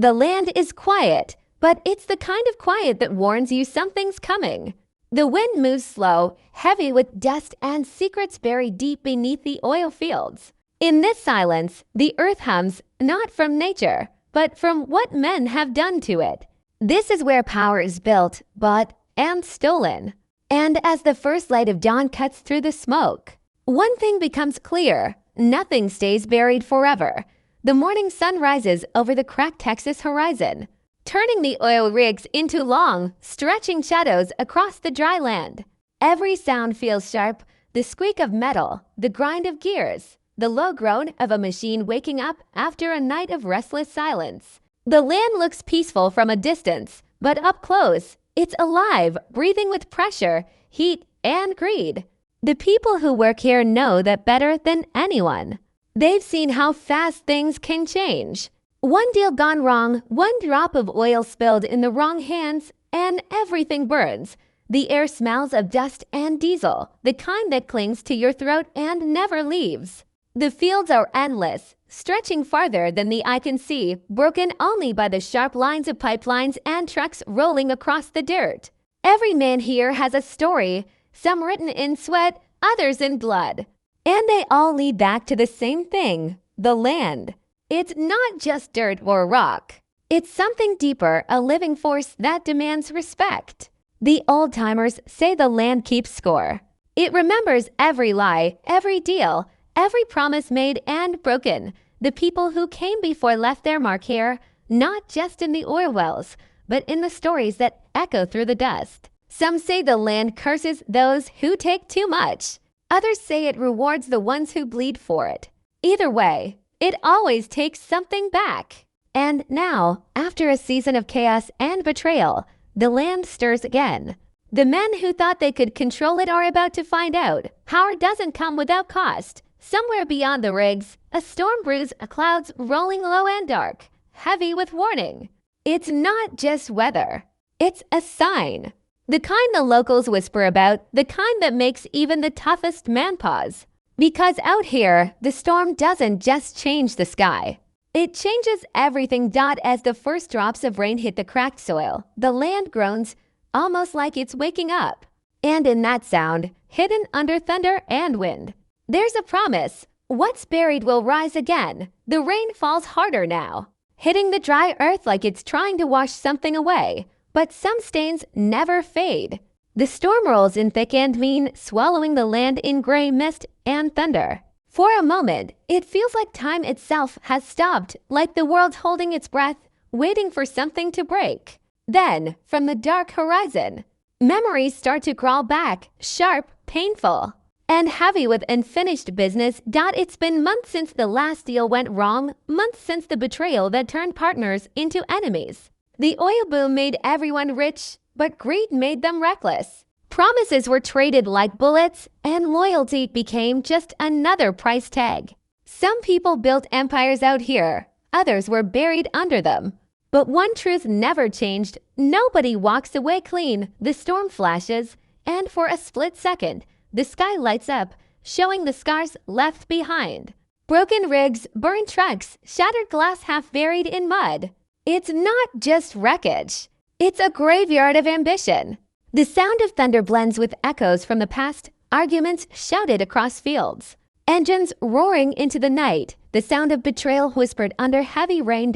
The land is quiet, but it's the kind of quiet that warns you something's coming. The wind moves slow, heavy with dust and secrets buried deep beneath the oil fields. In this silence, the earth hums not from nature, but from what men have done to it. This is where power is built, bought, and stolen. And as the first light of dawn cuts through the smoke, one thing becomes clear: nothing stays buried forever. The morning sun rises over the cracked Texas horizon, turning the oil rigs into long, stretching shadows across the dry land. Every sound feels sharp: the squeak of metal, the grind of gears, the low groan of a machine waking up after a night of restless silence. The land looks peaceful from a distance, but up close, it's alive, breathing with pressure, heat, and greed. The people who work here know that better than anyone. They've seen how fast things can change. One deal gone wrong, one drop of oil spilled in the wrong hands, and everything burns. The air smells of dust and diesel, the kind that clings to your throat and never leaves. The fields are endless, stretching farther than the eye can see, broken only by the sharp lines of pipelines and trucks rolling across the dirt. Every man here has a story, some written in sweat, others in blood. And they all lead back to the same thing: the land. It's not just dirt or rock. It's something deeper, a living force that demands respect. The old-timers say the land keeps score. It remembers every lie, every deal, every promise made and broken. The people who came before left their mark here, not just in the oil wells, but in the stories that echo through the dust. Some say the land curses those who take too much. Others say it rewards the ones who bleed for it. Either way, it always takes something back. And now, after a season of chaos and betrayal, the land stirs again. The men who thought they could control it are about to find out. Power doesn't come without cost. Somewhere beyond the rigs, a storm brews, clouds rolling low and dark, heavy with warning. It's not just weather. It's a sign. The kind the locals whisper about, the kind that makes even the toughest man pause. Because out here, the storm doesn't just change the sky. It changes everything. As the first drops of rain hit the cracked soil, the land groans, almost like it's waking up. And in that sound, hidden under thunder and wind, there's a promise. What's buried will rise again. The rain falls harder now, hitting the dry earth like it's trying to wash something away. But some stains never fade. The storm rolls in thick and mean, swallowing the land in gray mist and thunder. For a moment, it feels like time itself has stopped, like the world's holding its breath, waiting for something to break. Then, from the dark horizon, memories start to crawl back, sharp, painful, and heavy with unfinished business. It's been months since the last deal went wrong, months since the betrayal that turned partners into enemies. The oil boom made everyone rich, but greed made them reckless. Promises were traded like bullets, and loyalty became just another price tag. Some people built empires out here, others were buried under them. But one truth never changed: nobody walks away clean. The storm flashes, and for a split second, the sky lights up, showing the scars left behind. Broken rigs, burned trucks, shattered glass half buried in mud. It's not just wreckage. It's a graveyard of ambition. The sound of thunder blends with echoes from the past, arguments shouted across fields, engines roaring into the night, the sound of betrayal whispered under heavy rain.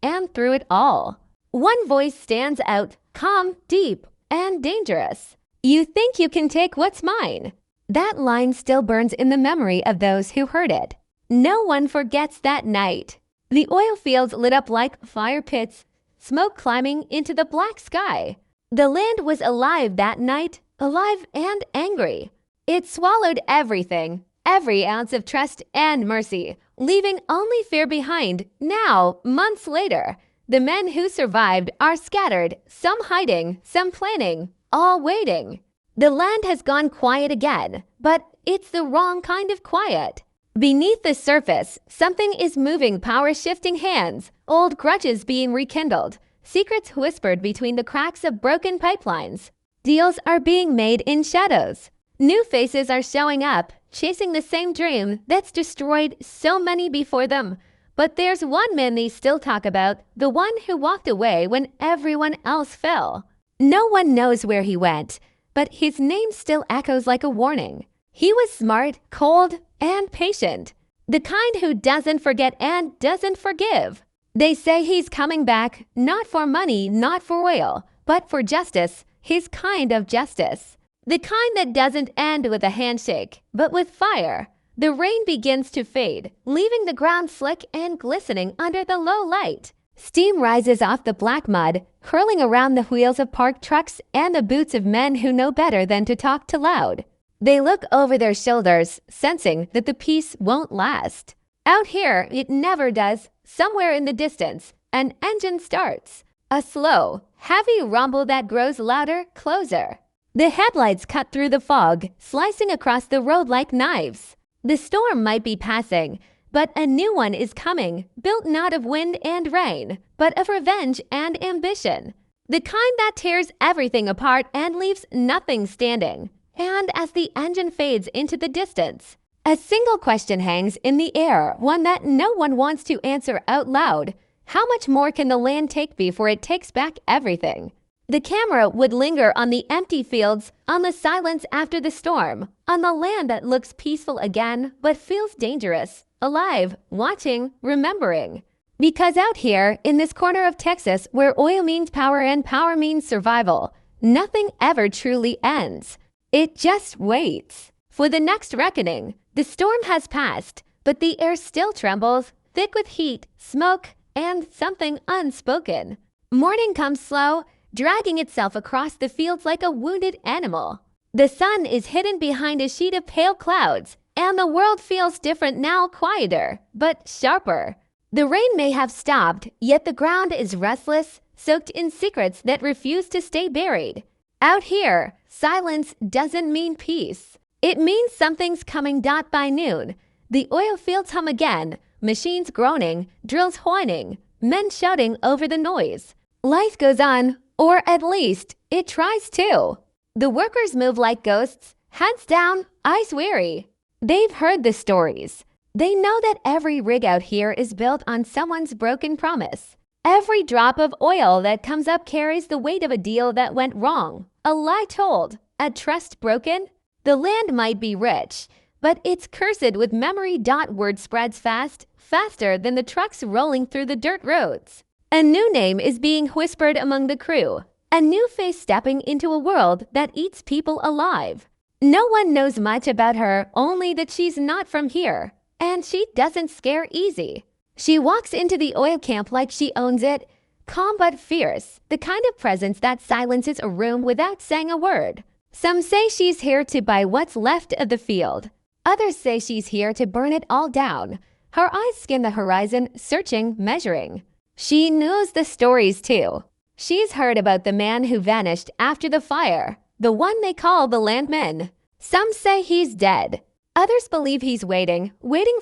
And through it all, one voice stands out, calm, deep, and dangerous. You think you can take what's mine? That line still burns in the memory of those who heard it. No one forgets that night. The oil fields lit up like fire pits, smoke climbing into the black sky. The land was alive that night, alive and angry. It swallowed everything, every ounce of trust and mercy, leaving only fear behind. Now, months later, the men who survived are scattered, some hiding, some planning, all waiting. The land has gone quiet again, but it's the wrong kind of quiet. Beneath the surface, something is moving, power shifting hands, old grudges being rekindled, secrets whispered between the cracks of broken pipelines. Deals are being made in shadows. New faces are showing up, chasing the same dream that's destroyed so many before them. But there's one man they still talk about, the one who walked away when everyone else fell. No one knows where he went, but his name still echoes like a warning. He was smart, cold, and patient. The kind who doesn't forget and doesn't forgive. They say he's coming back, not for money, not for oil, but for justice, his kind of justice. The kind that doesn't end with a handshake, but with fire. The rain begins to fade, leaving the ground slick and glistening under the low light. Steam rises off the black mud, hurling around the wheels of parked trucks and the boots of men who know better than to talk too loud. They look over their shoulders, sensing that the peace won't last. Out here, it never does. Somewhere in the distance, an engine starts. A slow, heavy rumble that grows louder, closer. The headlights cut through the fog, slicing across the road like knives. The storm might be passing, but a new one is coming, built not of wind and rain, but of revenge and ambition. The kind that tears everything apart and leaves nothing standing. And as the engine fades into the distance, a single question hangs in the air, one that no one wants to answer out loud. How much more can the land take before it takes back everything? The camera would linger on the empty fields, on the silence after the storm, on the land that looks peaceful again but feels dangerous, alive, watching, remembering. Because out here, in this corner of Texas where oil means power and power means survival, nothing ever truly ends. It just waits for the next reckoning. The storm has passed, but the air still trembles, thick with heat, smoke, and something unspoken. Morning comes slow, dragging itself across the fields like a wounded animal. The sun is hidden behind a sheet of pale clouds, and the world feels different now, quieter, but sharper. The rain may have stopped, yet the ground is restless, soaked in secrets that refuse to stay buried. Out here, silence doesn't mean peace. It means something's coming. By noon, the oil fields hum again, machines groaning, drills whining, men shouting over the noise. Life goes on, or at least, it tries to. The workers move like ghosts, heads down, eyes weary. They've heard the stories. They know that every rig out here is built on someone's broken promise. Every drop of oil that comes up carries the weight of a deal that went wrong, a lie told, a trust broken. The land might be rich, but it's cursed with memory. Word spreads fast, faster than the trucks rolling through the dirt roads. A new name is being whispered among the crew, a new face stepping into a world that eats people alive. No one knows much about her, only that she's not from here, and she doesn't scare easy. She walks into the oil camp like she owns it, calm but fierce, the kind of presence that silences a room without saying a word. Some say she's here to buy what's left of the field. Others say she's here to burn it all down. Her eyes skim the horizon, searching, measuring. She knows the stories too. She's heard about the man who vanished after the fire, the one they call the Landman. Some say he's dead. Others believe he's waiting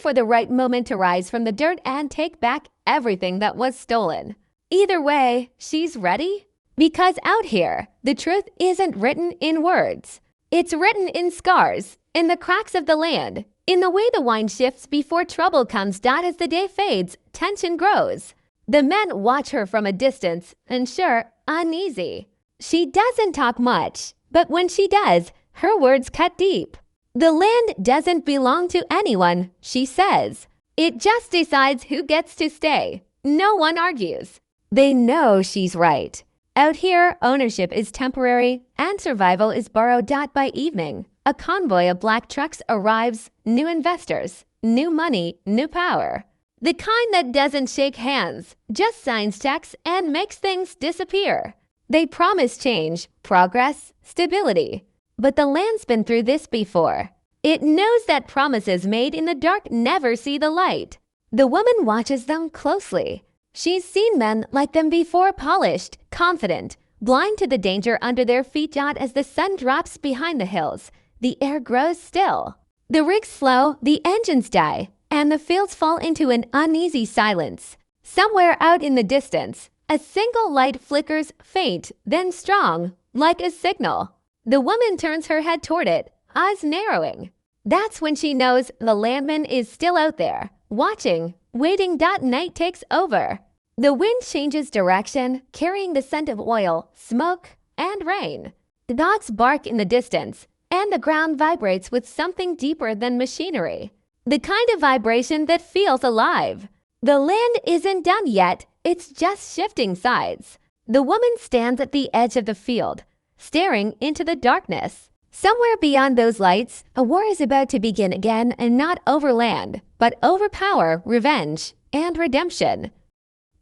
for the right moment to rise from the dirt and take back everything that was stolen. Either way, she's ready. Because out here, the truth isn't written in words. It's written in scars, in the cracks of the land, in the way the wind shifts before trouble comes. As the day fades, tension grows. The men watch her from a distance, unsure, uneasy. She doesn't talk much, but when she does, her words cut deep. The land doesn't belong to anyone, she says. It just decides who gets to stay. No one argues. They know she's right. Out here, ownership is temporary and survival is borrowed. By evening, a convoy of black trucks arrives, new investors, new money, new power. The kind that doesn't shake hands, just signs checks and makes things disappear. They promise change, progress, stability. But the land's been through this before. It knows that promises made in the dark never see the light. The woman watches them closely. She's seen men like them before, polished, confident, blind to the danger under their feet. As the sun drops behind the hills, the air grows still. The rigs slow, the engines die, and the fields fall into an uneasy silence. Somewhere out in the distance, a single light flickers, faint, then strong, like a signal. The woman turns her head toward it, eyes narrowing. That's when she knows the Landman is still out there, watching, waiting. Night takes over. The wind changes direction, carrying the scent of oil, smoke, and rain. The dogs bark in the distance, and the ground vibrates with something deeper than machinery. The kind of vibration that feels alive. The land isn't done yet, it's just shifting sides. The woman stands at the edge of the field, staring into the darkness. Somewhere beyond those lights, a war is about to begin again, and not over land, but over power, revenge, and redemption.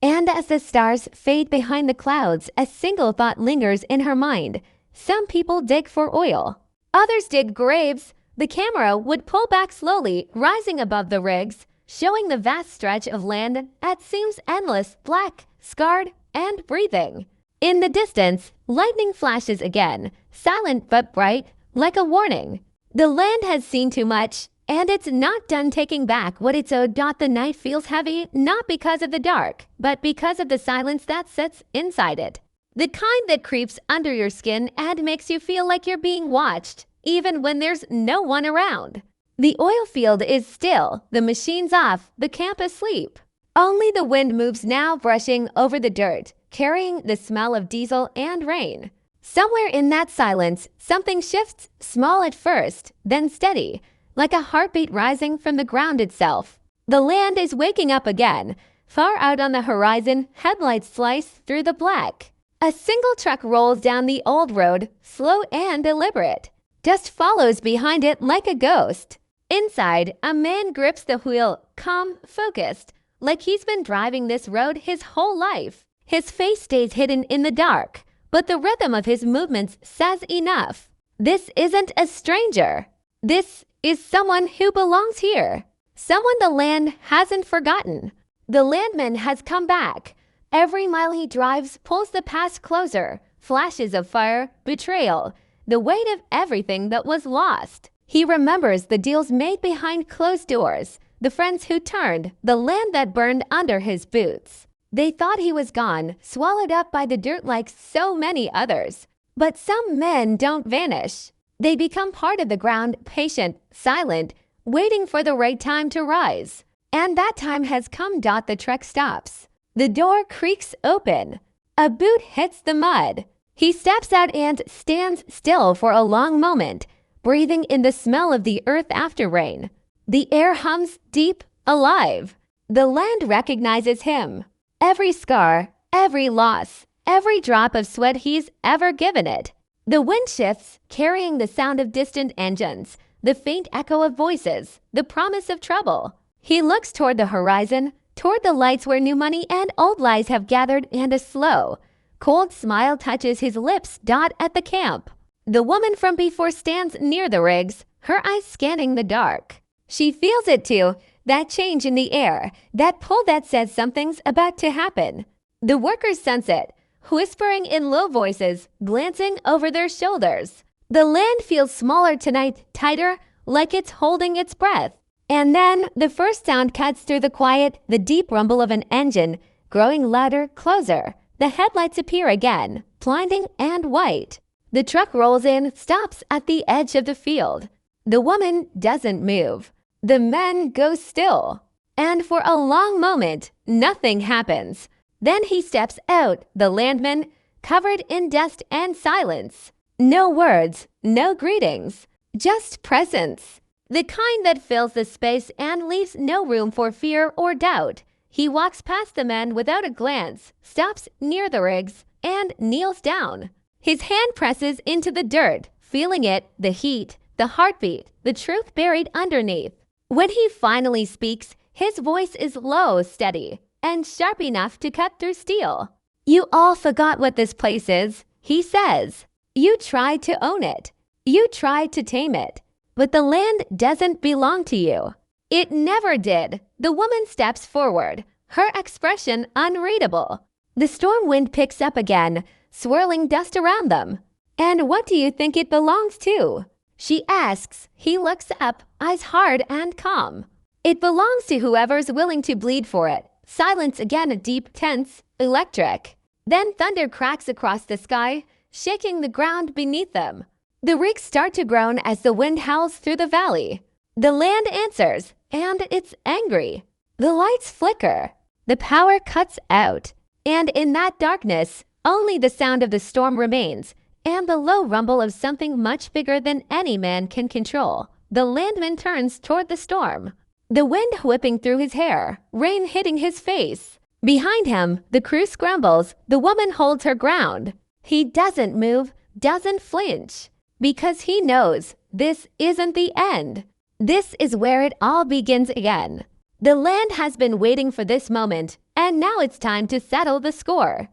And as the stars fade behind the clouds, a single thought lingers in her mind. Some people dig for oil. Others dig graves. The camera would pull back slowly, rising above the rigs, showing the vast stretch of land that seems endless, black, scarred, and breathing. In the distance, lightning flashes again, silent but bright, like a warning. The land has seen too much, and it's not done taking back what it's owed. The night feels heavy, not because of the dark, but because of the silence that sits inside it. The kind that creeps under your skin and makes you feel like you're being watched, even when there's no one around. The oil field is still, the machine's off, the camp asleep. Only the wind moves now, brushing over the dirt, carrying the smell of diesel and rain. Somewhere in that silence, something shifts, small at first, then steady, like a heartbeat rising from the ground itself. The land is waking up again. Far out on the horizon, headlights slice through the black. A single truck rolls down the old road, slow and deliberate. Dust follows behind it like a ghost. Inside, a man grips the wheel, calm, focused, like he's been driving this road his whole life. His face stays hidden in the dark, but the rhythm of his movements says enough. This isn't a stranger. This is someone who belongs here. Someone the land hasn't forgotten. The landman has come back. Every mile he drives pulls the past closer. Flashes of fire, betrayal, the weight of everything that was lost. He remembers the deals made behind closed doors, the friends who turned, the land that burned under his boots. They thought he was gone, swallowed up by the dirt like so many others. But some men don't vanish. They become part of the ground, patient, silent, waiting for the right time to rise. And that time has come. The truck stops. The door creaks open. A boot hits the mud. He steps out and stands still for a long moment, breathing in the smell of the earth after rain. The air hums deep, alive. The land recognizes him. Every scar, every loss, every drop of sweat he's ever given it. The wind shifts, carrying the sound of distant engines, the faint echo of voices, the promise of trouble. He looks toward the horizon, toward the lights where new money and old lies have gathered, and a slow, cold smile touches his lips. At the camp, the woman from before stands near the rigs, her eyes scanning the dark. She feels it too, that change in the air, that pull that says something's about to happen. The workers sense it, whispering in low voices, glancing over their shoulders. The land feels smaller tonight, tighter, like it's holding its breath. And then the first sound cuts through the quiet, the deep rumble of an engine, growing louder, closer. The headlights appear again, blinding and white. The truck rolls in, stops at the edge of the field. The woman doesn't move. The men go still. And for a long moment, nothing happens. Then he steps out, the landman, covered in dust and silence. No words, no greetings, just presence. The kind that fills the space and leaves no room for fear or doubt. He walks past the men without a glance, stops near the rigs, and kneels down. His hand presses into the dirt, feeling it, the heat, the heartbeat, the truth buried underneath. When he finally speaks, his voice is low, steady, and sharp enough to cut through steel. "You all forgot what this place is," he says. "You tried to own it. You tried to tame it. But the land doesn't belong to you." It never did. The woman steps forward, her expression unreadable. The storm wind picks up again, swirling dust around them. "And what do you think it belongs to?" she asks. He looks up, eyes hard and calm. "It belongs to whoever's willing to bleed for it." Silence again, deep, tense, electric. Then thunder cracks across the sky, shaking the ground beneath them. The rigs start to groan as the wind howls through the valley. The land answers, and it's angry. The lights flicker. The power cuts out. And in that darkness, only the sound of the storm remains and the low rumble of something much bigger than any man can control. The landman turns toward the storm, the wind whipping through his hair, rain hitting his face. Behind him, the crew scrambles. The woman holds her ground. He doesn't move, doesn't flinch, because he knows this isn't the end. This is where it all begins again. The land has been waiting for this moment, and now it's time to settle the score.